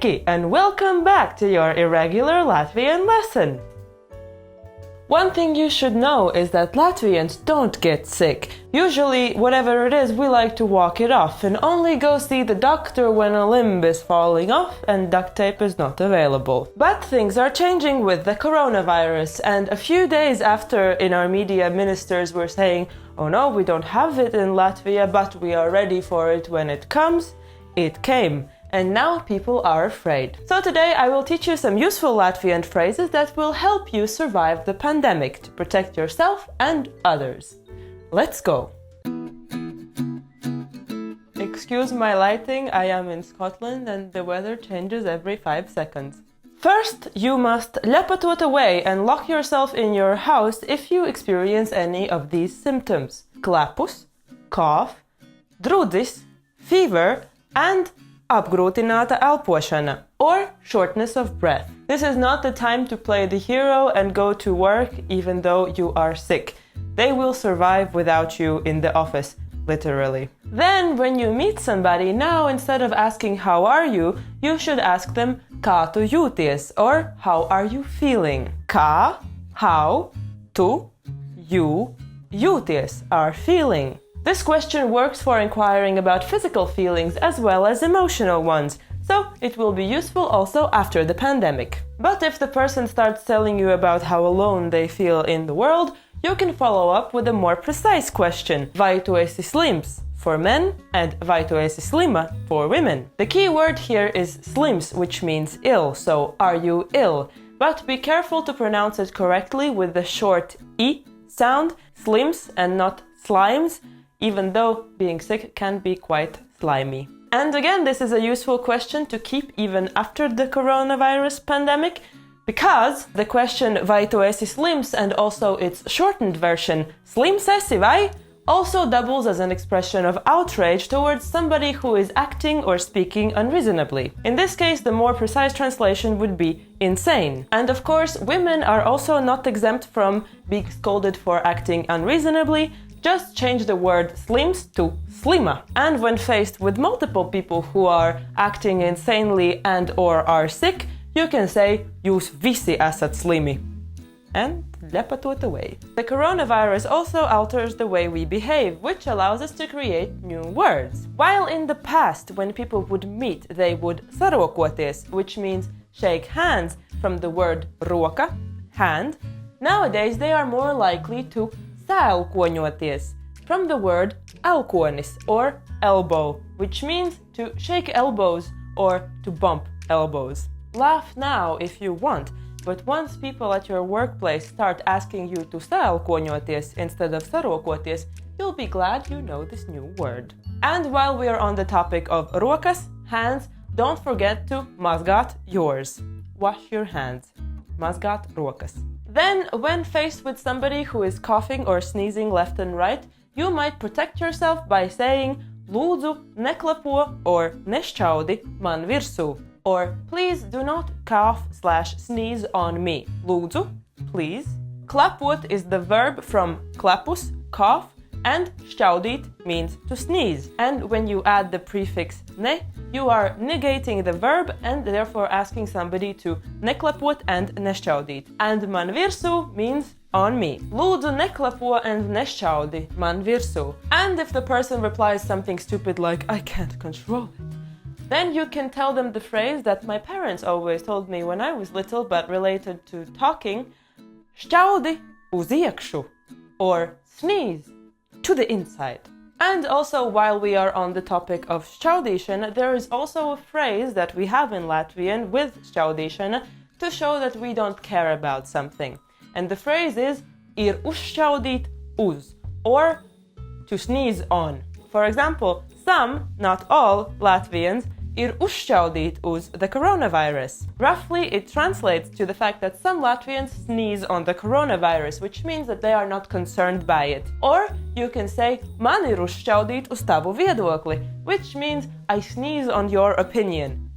Sveiki and welcome back to your Irregular Latvian lesson! One thing you should know is that Latvians don't get sick. Usually, whatever it is, we like to walk it off and only go see the doctor when a limb is falling off and duct tape is not available. But things are changing with the coronavirus, and a few days after in our media ministers were saying, oh no, we don't have it in Latvia, but we are ready for it when it comes, it came. And now people are afraid. So today I will teach you some useful Latvian phrases that will help you survive the pandemic to protect yourself and others. Let's go! Excuse my lighting, I am in Scotland and the weather changes every 5 seconds. First, you must lepatot away and lock yourself in your house if you experience any of these symptoms. Klepus, cough, drudis, fever, and apgrūtināta elpošana, or shortness of breath. This is not the time to play the hero and go to work even though you are sick. They will survive without you in the office, literally. Then, when you meet somebody, now instead of asking how are you, you should ask them kā tu jūties, or how are you feeling. Kā, how, tu, you, jūties are feeling. This question works for inquiring about physical feelings as well as emotional ones, so it will be useful also after the pandemic. But if the person starts telling you about how alone they feel in the world, you can follow up with a more precise question. Vai tu esi slims? For men, and vai tu esi slima? For women. The key word here is slims, which means ill, so are you ill? But be careful to pronounce it correctly with the short I sound, slims and not slimes, even though being sick can be quite slimy. And again, this is a useful question to keep even after the coronavirus pandemic, because the question vai tu esi slims and also its shortened version slims esi vai also doubles as an expression of outrage towards somebody who is acting or speaking unreasonably. In this case, the more precise translation would be insane. And of course, women are also not exempt from being scolded for acting unreasonably. Just change the word slims to slima. And when faced with multiple people who are acting insanely and or are sick, you can say jūs visi esat slimi. And lepatot away. The coronavirus also alters the way we behave, which allows us to create new words. While in the past, when people would meet, they would sarokoties, which means shake hands, from the word roka, hand, nowadays they are more likely to saelkoņoties, from the word elkonis, or elbow, which means to shake elbows or to bump elbows. Laugh now if you want, but once people at your workplace start asking you to saelkoņoties instead of sarokoties, you'll be glad you know this new word. And while we are on the topic of rokas, hands, don't forget to mazgāt yours. Wash your hands. Mazgāt rokas. Then, when faced with somebody who is coughing or sneezing left and right, you might protect yourself by saying lūdzu neklepo or nešķaudi man virsū, or please do not cough/sneeze on me. Lūdzu, please. Klepot is the verb from klepus, cough, and šķaudīt means to sneeze. And when you add the prefix ne, you are negating the verb and therefore asking somebody to neklepot and nešķaudīt. And man virsū means on me. Lūdzu neklepo and nešķaudi man virsū. And if the person replies something stupid like I can't control it, then you can tell them the phrase that my parents always told me when I was little but related to talking, šķaudi uz iekšu, or sneeze to the inside. And also, while we are on the topic of šķaudīšana, there is also a phrase that we have in Latvian with šķaudīšana to show that we don't care about something. And the phrase is ir uzšķaudīt uz, or to sneeze on. For example, some, not all, Latvians ir uzšķaudīt uz the coronavirus. Roughly, it translates to the fact that some Latvians sneeze on the coronavirus, which means that they are not concerned by it. Or you can say man ir uzšķaudīt uz tavu viedokli, which means I sneeze on your opinion.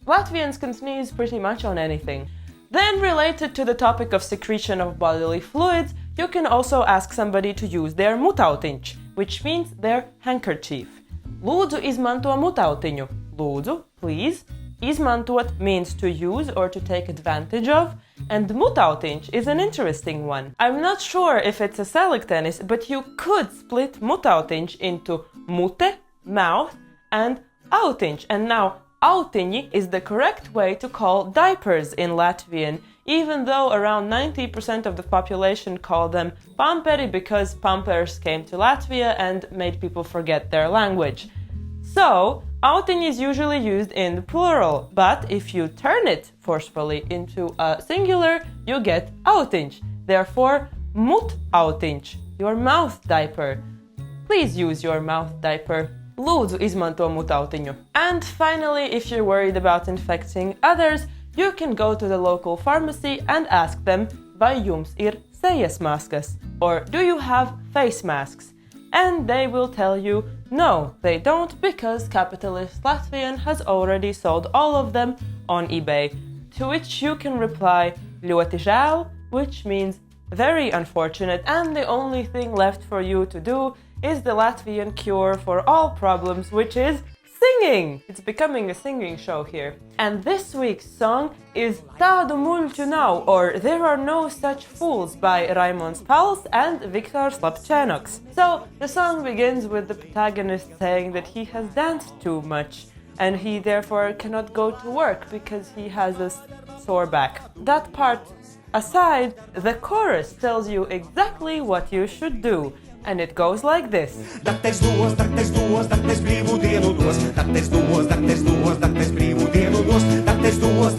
Latvians can sneeze pretty much on anything. Then, related to the topic of secretion of bodily fluids, you can also ask somebody to use their mutautiņš, which means their handkerchief. Lūdzu izmanto mutautiņu. Lūdzu, please, izmantot means to use or to take advantage of, and mutautiņš is an interesting one. I'm not sure if it's a saliktenis, but you could split mutautiņš into mute, mouth, and autiņš. And now, autiņi is the correct way to call diapers in Latvian, even though around 90% of the population call them pamperi because pampers came to Latvia and made people forget their language. So, autiņi is usually used in the plural, but if you turn it forcefully into a singular, you get autiņš. Therefore, mutautiņš, your mouth diaper. Please use your mouth diaper. Lūdzu, izmanto mutautiņu. And finally, if you're worried about infecting others, you can go to the local pharmacy and ask them, vai jums ir sejas maskas? Or do you have face masks? And they will tell you, no, they don't, because capitalist Latvian has already sold all of them on eBay. To which you can reply, ļoti žēl, which means very unfortunate, and the only thing left for you to do is the Latvian cure for all problems, which is singing! It's becoming a singing show here. And this week's song is Tādu muļķu nav, or There Are No Such Fools by Raimons Pauls and Viktors Lapčēnoks. So, the song begins with the protagonist saying that he has danced too much, and he therefore cannot go to work because he has a sore back. That part aside, the chorus tells you exactly what you should do. And it goes like this. Daktes dos, brīvu dienu dos. Daktes dos, brīvu dienu dos. Daktes dos,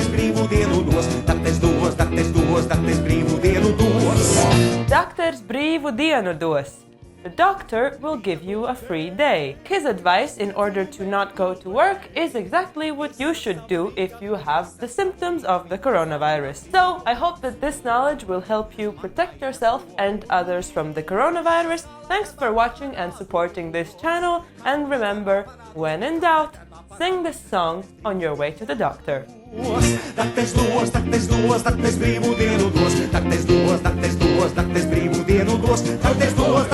brīvu dienu dos. Daktes dos, brīvu dienu dos. Doctors brīvu dienu dos. The doctor will give you a free day. His advice in order to not go to work is exactly what you should do if you have the symptoms of the coronavirus. So, I hope that this knowledge will help you protect yourself and others from the coronavirus. Thanks for watching and supporting this channel, and remember, when in doubt, sing this song on your way to the doctor. Daktes dos, brīvu dienu dos. Daktes dos, brīvu dienu dos. Daktes dos,